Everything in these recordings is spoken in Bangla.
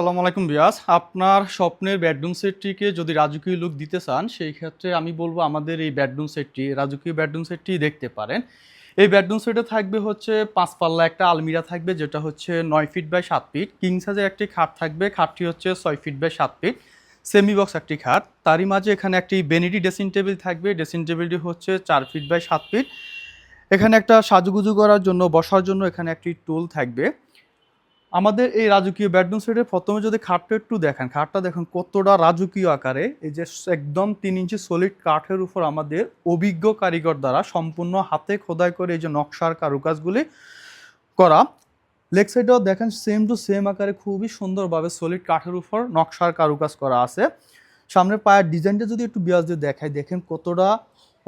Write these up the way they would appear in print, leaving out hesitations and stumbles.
আসসালামু আলাইকুম বিয়াস, আপনার স্বপ্নের বেডরুম সেটটিকে যদি রাজকীয় লুক দিতে চান সেই ক্ষেত্রে আমি বলবো আমাদের এই বেডরুম সেটটি রাজকীয় বেডরুম সেটটি দেখতে পারেন। এই বেডরুম সেটে থাকবে হচ্ছে 5 পাল্লা একটা আলমিরা থাকবে, যেটা হচ্ছে 9 ফিট বাই 7 ফিট। কিং সাইজের একটি খাট থাকবে, খাটটি হচ্ছে 6 feet by 7 feet. Semi box একটি খাট, তারই মাঝে এখানে একটি বেনিটি ড্রেসিং টেবিল থাকবে। ড্রেসিং টেবিলটি হচ্ছে 4 ফিট বাই 7 ফিট। এখানে একটা সাজুগুজু করার জন্য বসার জন্য এখানে একটি টুল থাকবে। আমাদের এই রাজকীয় বেডরুম সেটের প্রথমে যদি খাটটা একটু দেখেন, খাটটা দেখেন কতটা রাজকীয় আকারে। এই যে একদম 3 ইঞ্চি সলিড কাঠের উপর আমাদের অভিজ্ঞ কারিগর দ্বারা সম্পূর্ণ হাতে খোদাই করে এই যে নকশার কারুকাজগুলি করা। লেগ সাইডেও দেখেন সেম টু সেম আকারে খুবই সুন্দরভাবে সলিড কাঠের উপর নকশার কারুকাজ করা আছে। সামনের পায়ের ডিজাইনটা যদি একটু বিয়াস দিয়ে দেখাই, দেখেন কতটা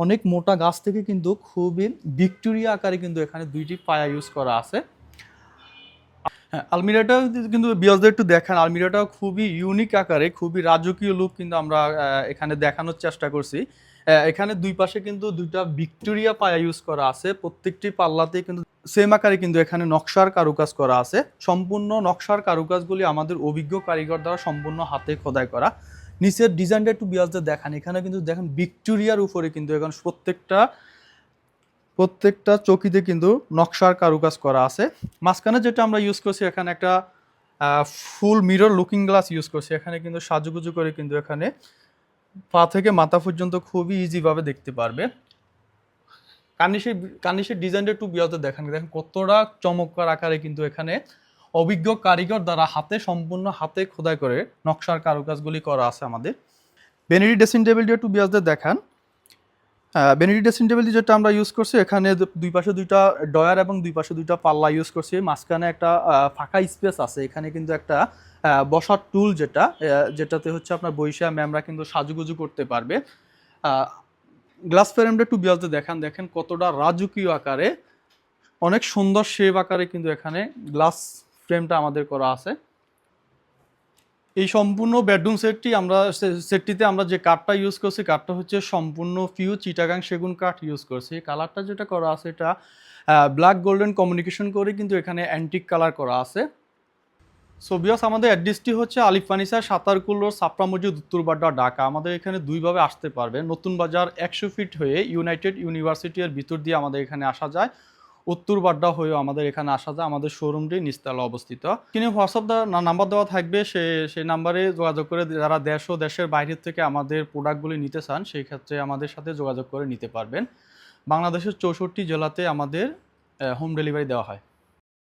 অনেক মোটা গাছ থেকে কিন্তু খুবই ভিক্টোরিয়া আকারে কিন্তু এখানে 2টি পায়া ইউজ করা আছে। হ্যাঁ, আলমিরাটা কিন্তু বিয়াসদের একটু দেখান, আলমিরাটা খুবই ইউনিক আকারে, খুবই রাজকীয় লুক কিন্তু আমরা এখানে দেখানোর চেষ্টা করছি। এখানে দুই পাশে কিন্তু দুইটা ভিক্টোরিয়া পায়া ইউজ করা আছে, প্রত্যেকটি পাল্লাতে কিন্তু সেম আকারে কিন্তু এখানে নকশার কারুকাজ করা আছে। সম্পূর্ণ নকশার কারুকাজগুলি আমাদের অভিজ্ঞ কারিগর দ্বারা সম্পূর্ণ হাতে খোদাই করা। নিচের ডিজাইনটা একটু বিয়াসদের দেখান, এখানে কিন্তু দেখেন ভিক্টোরিয়ার উপরে কিন্তু এখন প্রত্যেকটা চৌকিতে কিন্তু নকশার কারুকাজ করা আছে। মাঝখানে যেটা আমরা ইউজ করছি এখানে একটা ফুল মিরর লুকিং গ্লাস ইউজ করছি। এখানে কিন্তু সাজুগুজু করে কিন্তু এখানে পা থেকে মাথা পর্যন্ত খুবই ইজিভাবে দেখতে পারবে। কার্নিশের ডিজাইনটা একটু বিয়তে দেখেন, দেখেন কতটা চমৎকার আকারে কিন্তু এখানে অভিজ্ঞ কারিগর দ্বারা সম্পূর্ণ হাতে খোদাই করে নকশার কারুকাজগুলি করা আছে আমাদের। বেনেডি ড্রেসিং টেবিলটা একটু বিয়াসদের দেখান। বেনেডি ড্রেসিং টেবিল যেটা আমরা ইউজ করছি, এখানে দুই পাশে দুইটা ডয়ার এবং দুই পাশে দুইটা পাল্লা ইউজ করছি। মাঝখানে একটা ফাঁকা স্পেস আছে, এখানে কিন্তু একটা বসার টুল যেটাতে হচ্ছে আপনার বৈশা ম্যামরা কিন্তু সাজুগুজু করতে পারবে। গ্লাস ফ্রেমটা একটু বিয়াজতে দেখান, দেখেন কতটা রাজকীয় আকারে অনেক সুন্দর শেপ আকারে কিন্তু এখানে গ্লাস ফ্রেমটা আমাদের করা আছে। এই সম্পূর্ণ বেডরুম সেটটিতে আমরা যে কাঠটা ইউজ করছি, কাঠটা হচ্ছে সম্পূর্ণ পিওর চিটাগাং সেগুন কাঠ ইউজ করছি। কালারটা যেটা করা আছে এটা ব্ল্যাক গোল্ডেন কমিউনিকেশন করে কিন্তু এখানে অ্যান্টিক কালার করা আছে। সো ভিউয়ার্স, আমাদের অ্যাড্রেসটি হচ্ছে আলিফ ফার্নিচার, সাতারকুল রোড, ছাপড়া মসজিদ, উত্তরবাড্ডা, ঢাকা। আমাদের এখানে দুইভাবে আসতে পারবে। নতুন বাজার 100 ফিট হয়ে ইউনাইটেড ইউনিভার্সিটি এর ভিতর দিয়ে আমাদের এখানে আসা যায়, উত্তরবাড্ডা হয়েও আমাদের এখানে আসা যায়। আমাদের শোরুমটি নিচতলা অবস্থিত। কিনে হোয়াটসঅ্যাপ নাম্বার দেওয়া থাকবে, সেই নাম্বারে যোগাযোগ করে যারা দেশ ও দেশের বাইরের থেকে আমাদের প্রোডাক্টগুলি নিতে চান সেই ক্ষেত্রে আমাদের সাথে যোগাযোগ করে নিতে পারবেন। বাংলাদেশের 64 জেলাতে আমাদের হোম ডেলিভারি দেওয়া হয়।